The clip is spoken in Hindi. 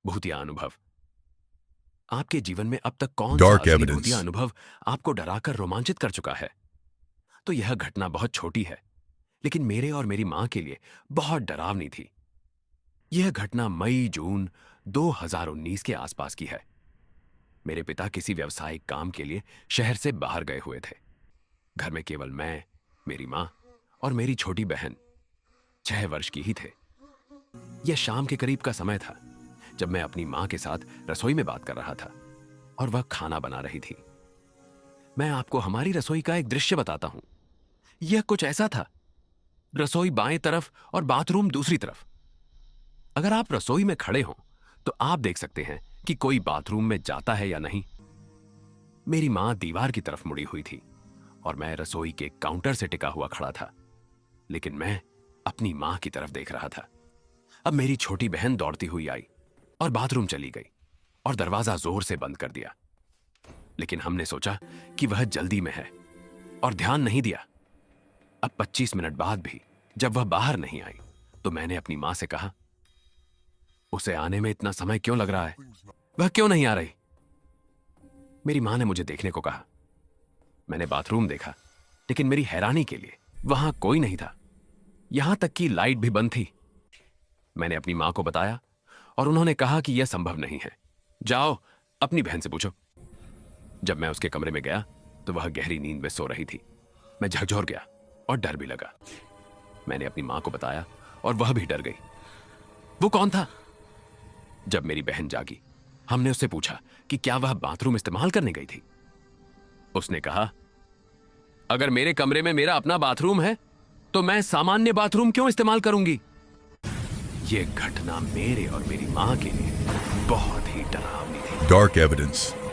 भूतिया अनुभव। आपके जीवन में अब तक कौन सा Dark असली evidence. भूतिया अनुभव आपको डराकर रोमांचित कर चुका है? तो यह घटना बहुत छोटी है, लेकिन मेरे और मेरी मां के लिए बहुत डरावनी थी। यह घटना मई जून 2019 के आसपास की है। मेरे पिता किसी व्यावसायिक काम के लिए शहर से बाहर गए हुए थे। घर में केवल मैं, मेरी मां और मेरी छोटी बहन 6 वर्ष की ही थे। यह शाम के करीब का समय था जब मैं अपनी मां के साथ रसोई में बात कर रहा था और वह खाना बना रही थी। मैं आपको हमारी रसोई का एक दृश्य बताता हूं। यह कुछ ऐसा था, रसोई बाएं तरफ और बाथरूम दूसरी तरफ। अगर आप रसोई में खड़े हों तो आप देख सकते हैं कि कोई बाथरूम में जाता है या नहीं। मेरी मां दीवार की तरफ मुड़ी हुई थी और मैं रसोई के काउंटर से टिका हुआ खड़ा था, लेकिन मैं अपनी मां की तरफ देख रहा था। अब मेरी छोटी बहन दौड़ती हुई आई और बाथरूम चली गई और दरवाजा जोर से बंद कर दिया। लेकिन हमने सोचा कि वह जल्दी में है और ध्यान नहीं दिया। अब 25 मिनट बाद भी जब वह बाहर नहीं आई तो मैंने अपनी मां से कहा, उसे आने में इतना समय क्यों लग रहा है? वह क्यों नहीं आ रही? मेरी मां ने मुझे देखने को कहा। मैंने बाथरूम देखा, लेकिन मेरी हैरानी के लिए वहां कोई नहीं था। यहां तक कि लाइट भी बंद थी। मैंने अपनी मां को बताया और उन्होंने कहा कि यह संभव नहीं है, जाओ अपनी बहन से पूछो। जब मैं उसके कमरे में गया तो वह गहरी नींद में सो रही थी। मैं झकझोर गया और डर भी लगा। मैंने अपनी मां को बताया और वह भी डर गई। वो कौन था? जब मेरी बहन जागी, हमने उससे पूछा कि क्या वह बाथरूम इस्तेमाल करने गई थी। उसने कहा, अगर मेरे कमरे में मेरा अपना बाथरूम है तो मैं सामान्य बाथरूम क्यों इस्तेमाल करूंगी? यह घटना मेरे और मेरी मां के लिए बहुत ही डरावनी थी। Dark evidence.